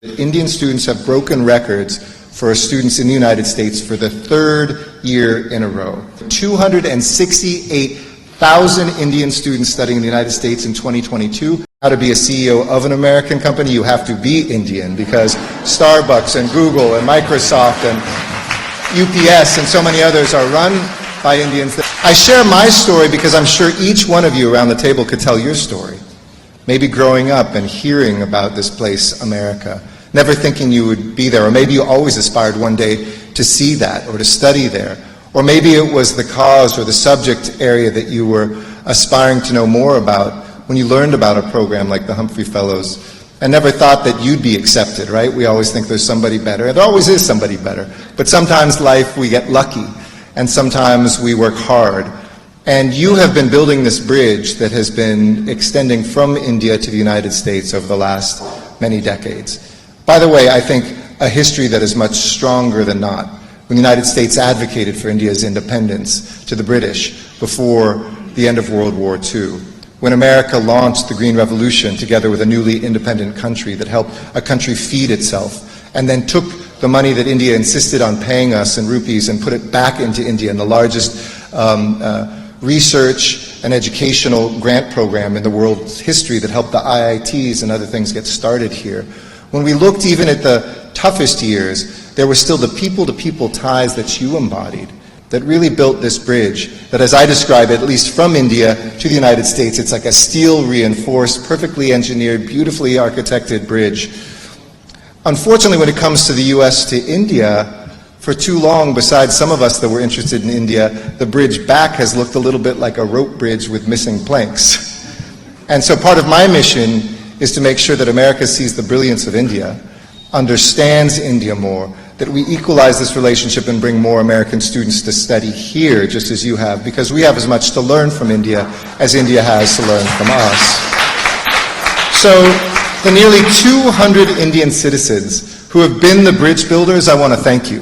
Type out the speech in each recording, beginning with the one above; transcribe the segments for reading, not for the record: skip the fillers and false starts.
Indian students have broken records for students in the United States for the third year in a row. 268,000 Indian students studying in the United States in 2022. How to be a CEO of an American company, you have to be Indian, because Starbucks and Google and Microsoft and UPS and so many others are run by Indians. I share my story because I'm sure each one of you around the table could tell your story. Maybe growing up and hearing about this place, America, never thinking you would be there, or maybe you always aspired one day to see that or to study there, or maybe it was the cause or the subject area that you were aspiring to know more about when you learned about a program like the Humphrey Fellows and never thought that you'd be accepted, right? We always think there's somebody better. There always is somebody better. But sometimes life we get lucky, and sometimes we work hard. And you have been building this bridge that has been extending from India to the United States over the last many decades. By the way, I think a history that is much stronger than not. When the United States advocated for India's independence to the British before the end of World War II. When America launched the Green Revolution together with a newly independent country that helped a country feed itself, and then took the money that India insisted on paying us in rupees and put it back into India in the largest research and educational grant program in the world's history that helped the IITs and other things get started here. When we looked even at the toughest years, there were still the people-to-people ties that you embodied that really built this bridge that, as I describe it, at least from India to the United States, it's like a steel-reinforced, perfectly engineered, beautifully architected bridge. Unfortunately, when it comes to the U.S. to India, for too long, besides some of us that were interested in India, the bridge back has looked a little bit like a rope bridge with missing planks. And so part of my mission is to make sure that America sees the brilliance of India, understands India more, that we equalize this relationship and bring more American students to study here, just as you have, because we have as much to learn from India as India has to learn from us. So the nearly 200 Indian citizens who have been the bridge builders, I want to thank you.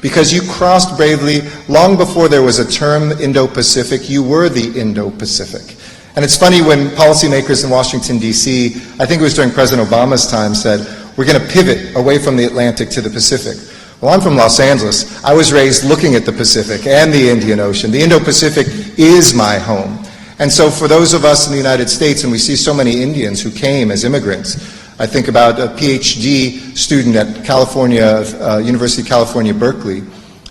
Because you crossed bravely long before there was a term Indo-Pacific, you were the Indo-Pacific. And it's funny when policymakers in Washington, D.C., I think it was during President Obama's time, said, we're going to pivot away from the Atlantic to the Pacific. Well, I'm from Los Angeles. I was raised looking at the Pacific and the Indian Ocean. The Indo-Pacific is my home. And so for those of us in the United States, and we see so many Indians who came as immigrants, I think about a PhD student at University of California, Berkeley,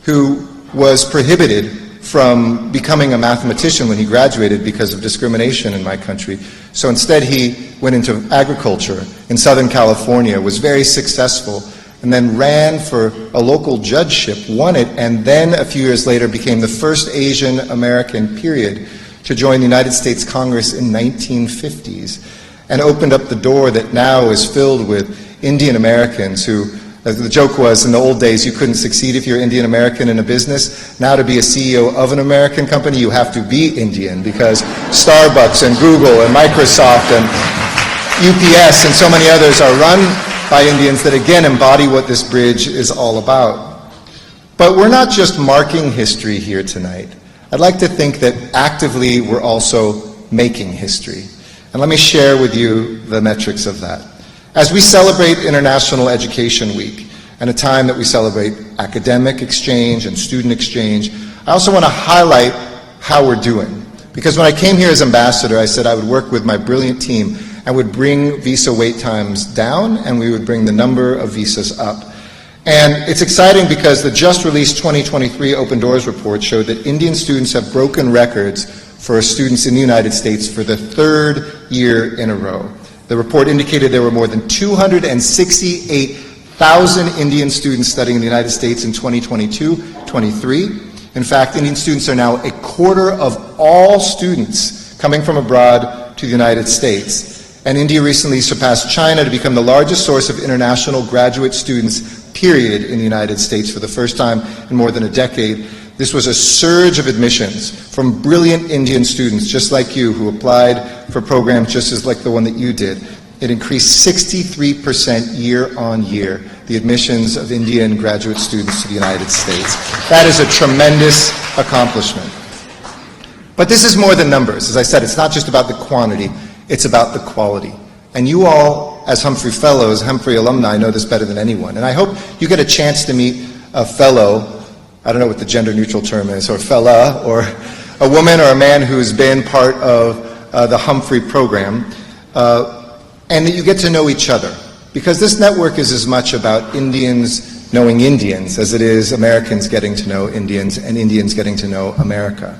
who was prohibited from becoming a mathematician when he graduated because of discrimination in my country. So instead he went into agriculture in Southern California, was very successful, and then ran for a local judgeship, won it, and then a few years later became the first Asian American, period, to join the United States Congress in 1950s, and opened up the door that now is filled with Indian Americans who, the joke was, in the old days, you couldn't succeed if you're Indian American in a business. Now to be a CEO of an American company, you have to be Indian, because Starbucks and Google and Microsoft and UPS and so many others are run by Indians that, again, embody what this bridge is all about. But we're not just marking history here tonight. I'd like to think that actively we're also making history. And let me share with you the metrics of that. As we celebrate International Education Week, and a time that we celebrate academic exchange and student exchange, I also want to highlight how we're doing. Because when I came here as ambassador, I said I would work with my brilliant team and would bring visa wait times down, and we would bring the number of visas up. And it's exciting because the just released 2023 Open Doors report showed that Indian students have broken records for students in the United States for the third year in a row. The report indicated there were more than 268,000 Indian students studying in the United States in 2022-23. In fact, Indian students are now a quarter of all students coming from abroad to the United States. And India recently surpassed China to become the largest source of international graduate students, period, in the United States for the first time in more than a decade. This was a surge of admissions from brilliant Indian students, just like you, who applied for programs just as like the one that you did. It increased 63% year on year, the admissions of Indian graduate students to the United States. That is a tremendous accomplishment. But this is more than numbers. As I said, it's not just about the quantity, it's about the quality. And you all as Humphrey Fellows, Humphrey alumni, know this better than anyone. And I hope you get a chance to meet a fellow, I don't know what the gender-neutral term is, or fella, or a woman or a man who's been part of the Humphrey program, and that you get to know each other. Because this network is as much about Indians knowing Indians as it is Americans getting to know Indians and Indians getting to know America.